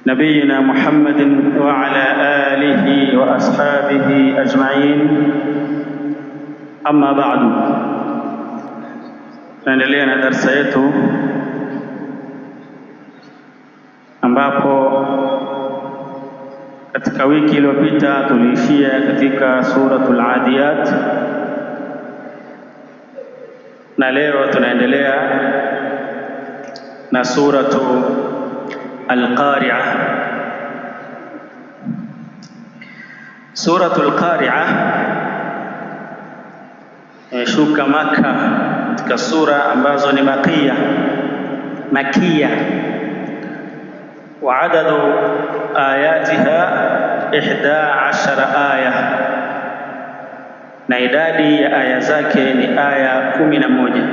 نبينا محمد وعلى آله وأصحابه أجمعين. أما بعد، tunaendelea na darasa yetu ambapo katika wiki iliyopita tuliishia katika suratul Adiyat, na leo tunaendelea na suratu Al-Qari'ah. Suratul Qari'ah imeshuka Maka, katika sura ambazo ni makia, wa adadu ayatiha 11 aya, na idadi ya aya zake ni aya 11.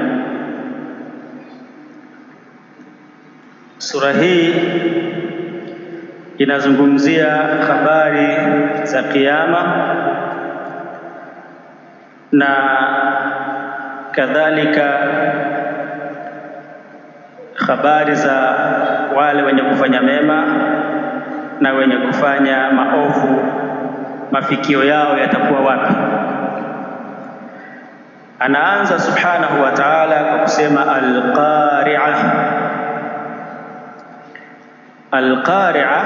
Sura hii inazungumzia habari za Kiyama na kadhalika habari za wale wenye kufanya mema na wenye kufanya maovu, mafikio yao yatakuwa wapi. Anaanza subhanahu wa ta'ala kwa kusema Al-Qari'ah. Al-Qari'ah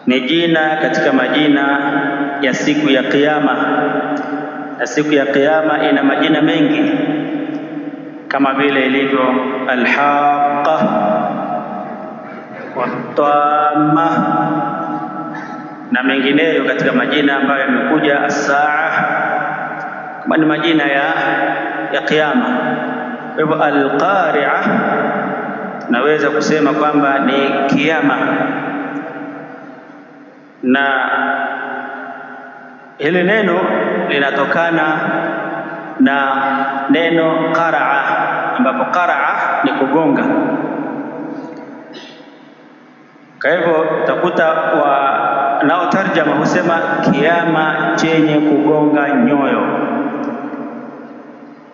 ni jina katika majina ya siku ya Kiyama, na siku ya Kiyama ina majina mengi kama vile ilivyo Al-Haqqah, Wat-Tamma na mengineyo katika majina ambayo yamekuja, As-Saa, kama ni majina ya Kiyama. Kwa hivyo Al-Qari'ah naweza kusema kwamba ni Kiyama, na hili neno linatokana na neno qara'a, ambapo qara'a ni kugonga. Kwa hivyo utakuta wanaotarjama husema kiyama chenye kugonga nyoyo,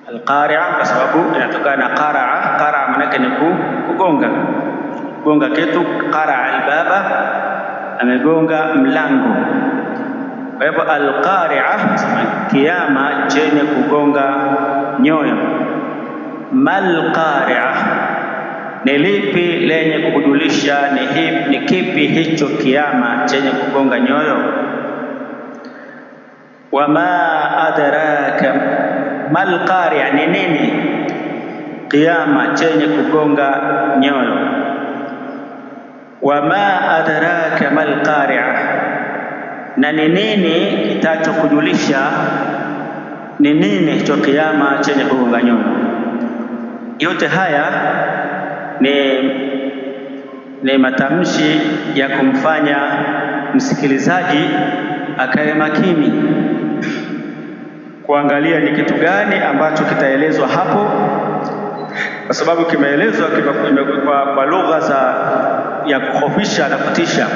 Al-Qari'ah, kwa sababu inatokana na qara'a. Qara'a maana yake ni kugonga kitu. Qara'a al-baba, amegonga mlango. Kwa hivyo Al-Qari'ah kiyama chenye kugonga nyoyo. Mal Qari'ah, ni lipi lenye kukujulisha ni kipi hicho kiyama chenye kugonga nyoyo? Wama adraka mal Qari'ah, ni nini kiyama chenye kugonga nyoyo? Wama adraka mal Qari'ah, na ni nini kitachokujulisha ni nini hicho kiyama chenye kugonga nyoyo? Yote haya ni matamshi ya kumfanya msikilizaji akae makini kuangalia ni kitu gani ambacho kitaelezwa hapo, kwa sababu kimeelezwa kwa lugha ya kukhofisha na kutisha.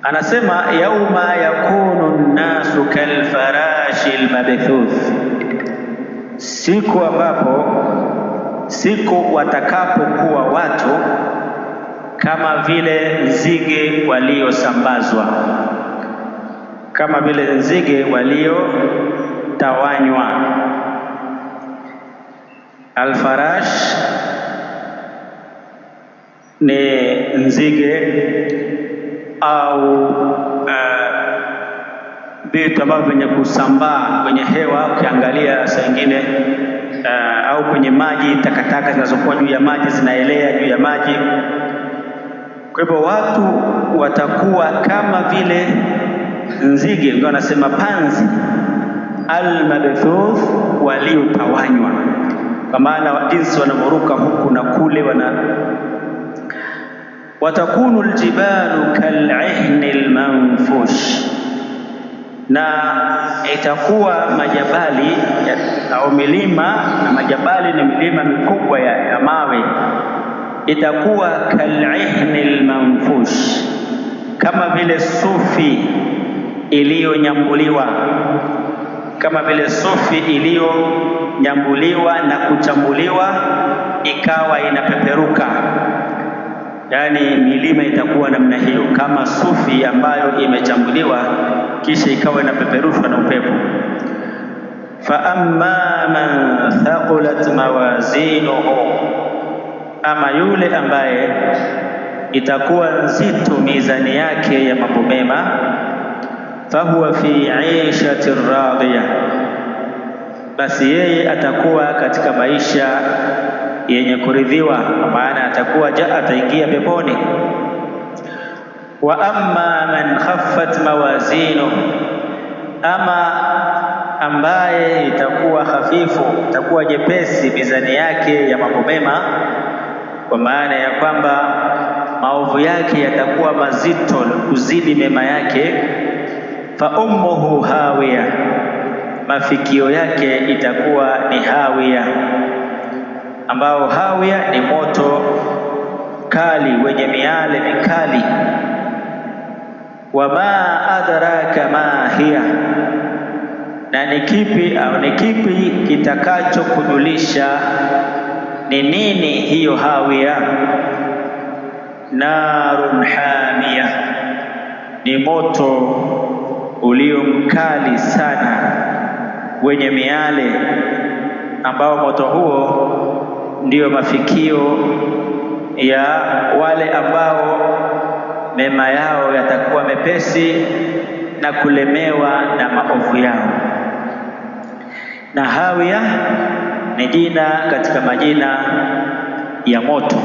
Anasema yauma yakunu nnasu kalfarashi almabthuth, siku watakapokuwa watu kama vile nzige waliosambazwa, kama vile nzige waliotawanywa. Alfarash ni nzige au vitu ambavyo vyenye kusambaa kwenye hewa. Ukiangalia saa nyingine au kwenye maji, takataka zinazokuwa juu ya maji zinaelea juu ya maji. Kwa hivyo watu watakuwa kama vile nzige, ndio wanasema panzi, al-mabthuth, waliotawanywa, kwa maana jinsi wanavoruka huku na kule. Watakunu aljibalu kal'ihni almanfush, na itakuwa majabali au milima, na majabali ni milima mikubwa ya mawe, itakuwa kal'ihni almanfush, kama vile sufi iliyonyambuliwa, kama vile sufi iliyonyambuliwa na kuchambuliwa ikawa inapeperuka. yaani milima itakuwa namna hiyo, kama sufi ambayo imechambuliwa kisha ikawa inapeperushwa na upepo. Fa amma man thaqulat mawazinuhu, ama yule ambaye itakuwa nzito mizani yake ya mambo mema, fahuwa fi aishati radhiya, basi yeye atakuwa katika maisha yenye kuridhiwa, kwa maana ataingia peponi. Wa amma man khaffat mawazinu, ama ambaye itakuwa hafifu, itakuwa jepesi mizani yake ya mambo mema, kwa maana ya kwamba maovu yake yatakuwa mazito kuzidi mema yake, fa ummuhu hawiya, mafikio yake itakuwa ni hawiya, ambao hawiya ni moto kali wenye miale mikali. Wama adraka ma hiya, na ni kipi kitakacho kujulisha ni nini hiyo hawiya? Narun hamiya, ni moto ulio mkali sana wenye miale, ambao moto huo ndiyo mafikio ya wale ambao mema yao yatakuwa mepesi na kulemewa na maovu yao. Na hawiya ni jina katika majina ya moto.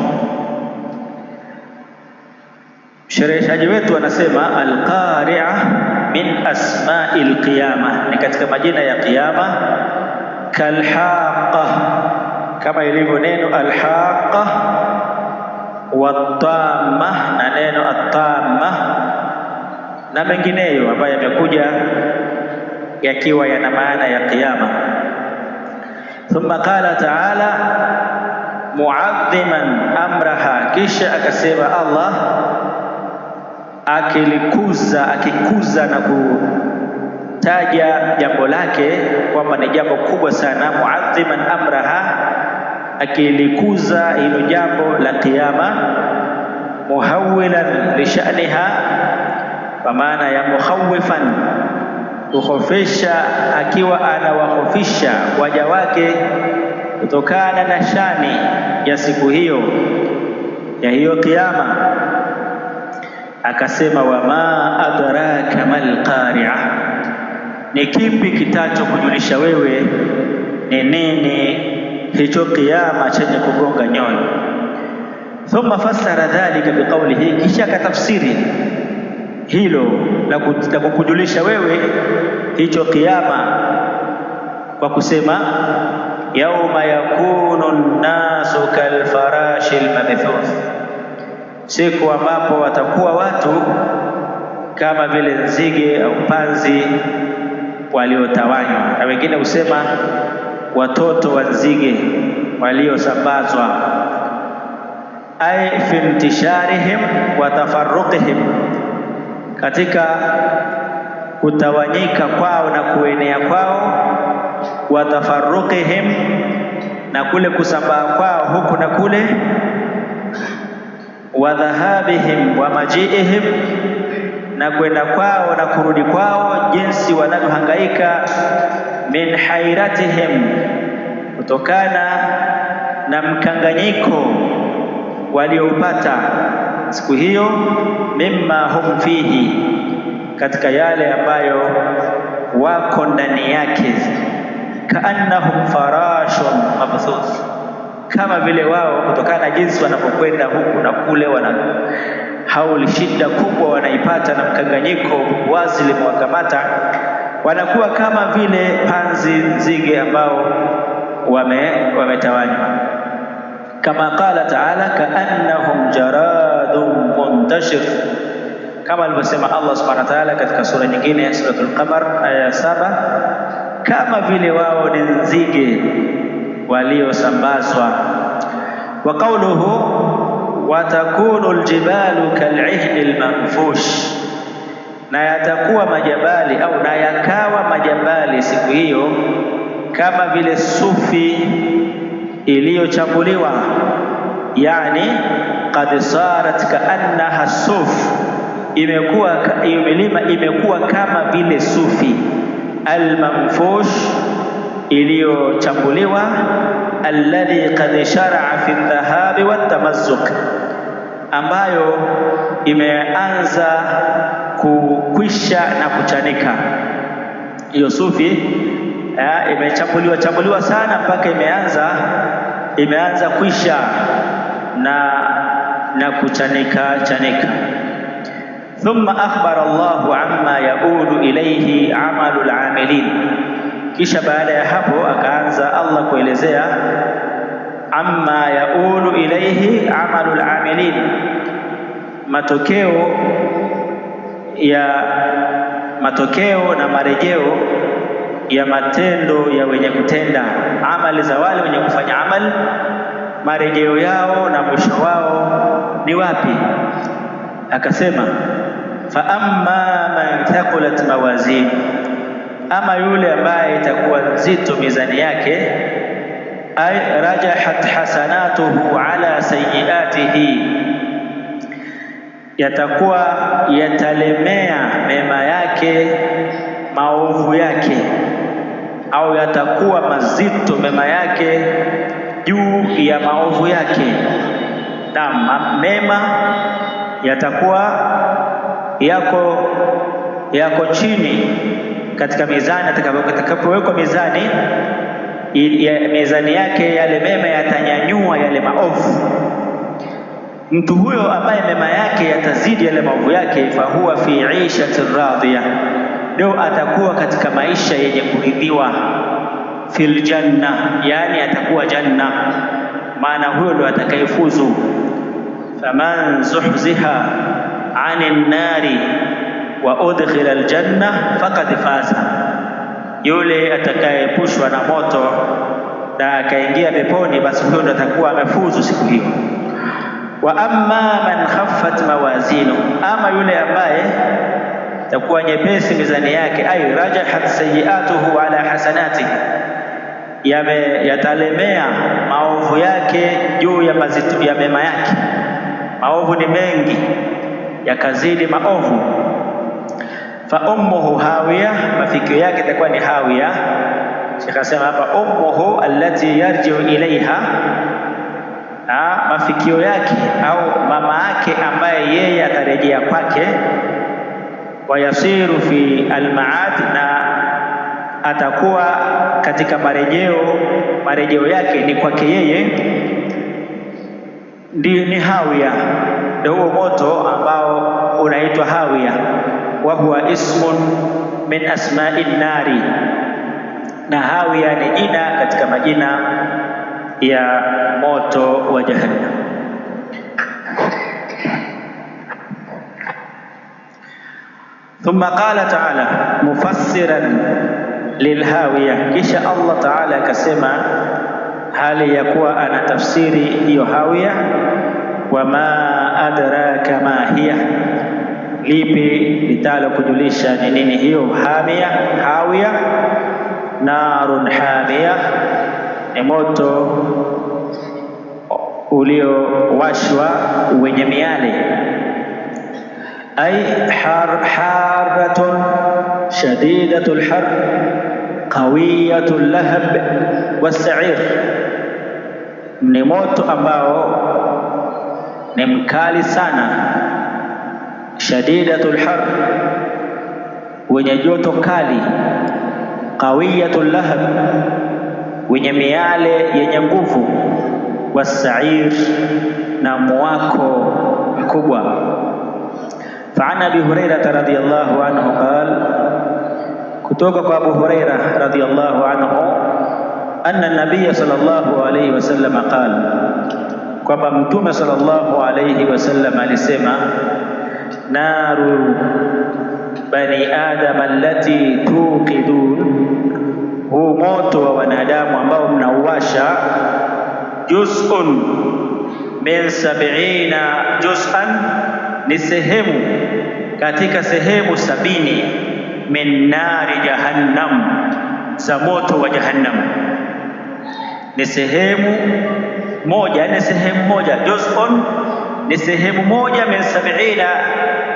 Mshereheshaji wetu anasema alqari'a min asma'il qiyama, ni katika majina ya qiyama. Kalhaqa, kama ilivyo neno alhaqa, watamma, na neno atamma, na mengineyo ambayo yamekuja yakiwa yana maana ya qiyama. Thumma qala ta'ala mu'adhiman amraha, kisha akasema Allah akikuza na kutaja jambo lake kwamba ni jambo kubwa sana. Mu'adhiman amraha, akilikuza hilo jambo la kiyama. Muhawwilan li sha'niha, kwa maana ya mukhawifan, kukhofisha, akiwa anawahofisha waja wake kutokana na shani ya siku hiyo ya hiyo kiyama. Akasema wama adraka mal qari'a, ni kipi kitacho kujulisha wewe ni nini hicho kiyama chenye kugonga nyoyo. Thumma fassara dhalika biqawlihi, kisha katafsiri hilo la kukujulisha wewe hicho kiyama kwa kusema yauma yakunu an-nasu kalfarashil mabthuth, siku ambapo watakuwa watu kama vile nzige au panzi waliotawanywa, na wengine husema watoto wa nzige waliosambazwa. Ay fi intisharihim wa tafarruqihim, katika kutawanyika kwao na kuenea kwao. Wa tafarruqihim, na kule kusambaa kwao huku na kule. Wa dhahabihim wa majiihim, na kwenda kwao na kurudi kwao, jinsi wanavyohangaika. Min hairatihim, kutokana na mkanganyiko walioupata siku hiyo. Mimma hum fihi, katika yale ambayo wako ndani yake. Kaannahum farashun mabthuth, kama vile wao kutokana na jinsi wanapokwenda huku na kule, wana hauli, shida kubwa wanaipata na mkanganyiko wazi limewakamata, wanakuwa kama vile panzi, nzige ambao wametawanywa. Kama qala ta'ala kaannahum jaradun muntashir, kama alivyosema Allah subhanahu wa ta'ala katika sura nyingine ya Suratul Qamar aya 7, kama vile wao ni nzige waliosambazwa. Wa qawluhu wa takunu aljibalu kal'ihni almanfush, na yatakuwa majabali au na yakawa majabali siku hiyo kama vile sufi iliyochambuliwa. yani qad sarat kaannaha suf, hiyo milima imekuwa kama vile sufi, almanfush, iliyochambuliwa, alladhi qad shara'a fi dhahabi watamazzuq, ambayo imeanza kukwisha na kuchanika. Hiyo sufi imechambuliwa sana mpaka imeanza kwisha na kuchanika. Thumma akhbara Allahu amma yaudu ilayhi amalul amilin, kisha baada ya hapo akaanza Allah kuelezea amma yaudu ilayhi amalul amilin, matokeo na marejeo ya matendo ya wenye kutenda amali, za wale wenye kufanya amali, marejeo yao na mwisho wao ni wapi? Akasema fa amma man thaqulat mawazin, ama yule ambaye itakuwa nzito mizani yake, ay rajahat hasanatuhu ala sayyiatihi, yatakuwa yatalemea mema yake maovu yake, au yatakuwa mazito mema yake juu ya maovu yake. Na mema yatakuwa yako chini katika mizani. Atakapowekwa mizani yake, yale mema yatanyanyua yale maovu. Mtu huyo ambaye mema yake yatazidi yale maovu yake, fahuwa fi ishatin radhiya, ndio atakuwa katika maisha yenye kuridhiwa, fil janna, yani atakuwa janna, maana huyo ndio atakayefuzu. Faman zuhziha anin nari wa udkhila aljanna faqad faza, yule atakayeepushwa na moto na akaingia peponi, basi huyo ndio atakuwa amefuzu siku hiyo. Wa amma man khaffat mawazinu, ama yule ambaye takuwa nyepesi mizani yake, ay rajahat sayiatuhu ala hasanati, yatalemea maovu yake juu ya mazito ya mema yake. Maovu ni mengi, yakazidi maovu. Fa ummuhu hawiya, mafikio yake itakuwa ni hawiya. Sheikh asema hapa ummuhu allati yarji'u ilaiha, mafikio yake au mama yake ambaye yeye atarejea kwake. Wayasiru fi almaad, na atakuwa katika marejeo yake ni kwake yeye, ni hawiya, ndio huo moto ambao unaitwa hawiya. Wa huwa ismun min asma'in nari, na hawiya ni jina katika majina ya moto wa Jahannam. Thumma qala ta'ala mufassiran lilhawiya, kisha Allah ta'ala akasema hali ya kuwa anatafsiri hiyo hawiya. Wama adraka ma hiya, lipi litalo kujulisha ni nini hiyo hawiya? Narun hamiya, ni moto uliowashwa wenye miale. Ay haratun shadidatul har qawiyatul lahab was-sa'ir, ni moto ambao ni mkali sana. Shadidatul har, wenye joto kali. Qawiyatul lahab, wenye miale yenye nguvu. Was-sa'ir, na mwako mkubwa. Fa'an Abi Hurairah radhiyallahu anhu qala, kutoka kwa Abu Hurairah radhiyallahu anhu, anna an-nabiy sallallahu alayhi wasallam qala, kwamba Mtume sallallahu alayhi wasallam alisema, naru bani adam allati tuqidun, huu moto wa wanadamu ambao mnauwasha, juz'un min 70 juz'an, ni sehemu katika sehemu 70 min nari jahannam, za moto wa Jahannam, ni sehemu moja, ni sehemu moja. Juz'un ni sehemu moja, min 70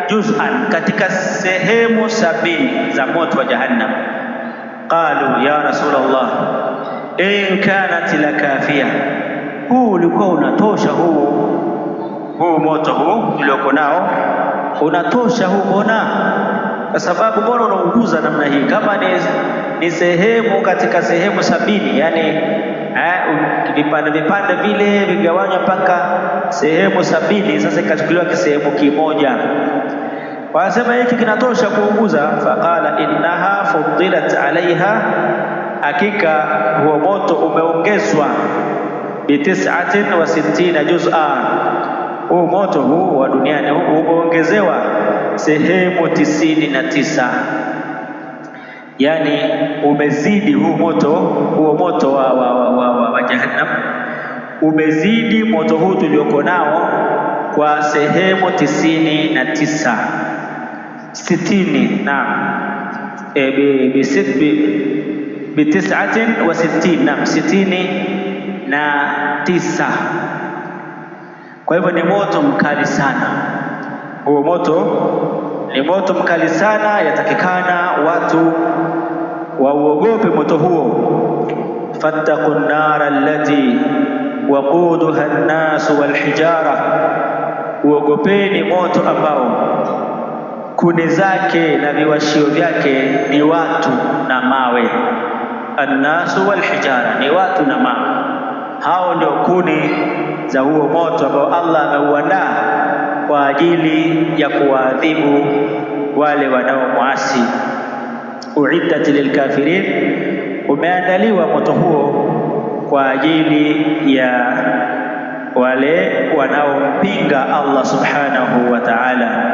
juz'an, katika sehemu 70 za moto wa Jahannam. Qalu ya Rasulullah, in kanat lakafiya, huu ulikuwa unatosha, huu moto huu ulioko nao unatosha huu, mbona? Kwa sababu mbona unaunguza namna hii? Kama ni sehemu katika sehemu 70, yani vipande vipande vile vigawanywa mpaka sehemu 70, sasa ikachukuliwa kisehemu kimoja, wanasema hiki kinatosha kuunguza. Faqala innaha fuddilat alaiha, hakika huo moto umeongezwa bi 69 juz'a, huu moto huu wa duniani huu umeongezewa sehemu 99, yani umezidi huo moto wa Jahannam, umezidi moto huu tulioko nao kwa sehemu 99, 60 na bi 69 na 69. Kwa hivyo ni moto mkali sana huo moto, ni moto mkali sana, yatakikana watu wauogope moto huo. fattaqun nara allati waquduha an-nas wal hijara, uogopeni moto ambao kuni zake na viwashio vyake ni watu na mawe. An-nasu wal hijara, ni watu na mawe, hao ndio kuni za huo moto ambao Allah ameuandaa kwa ajili ya kuwaadhibu wale wanaomwasi. Uiddat lilkafirin, umeandaliwa moto huo kwa ajili ya wale wanaompinga Allah subhanahu wa ta'ala.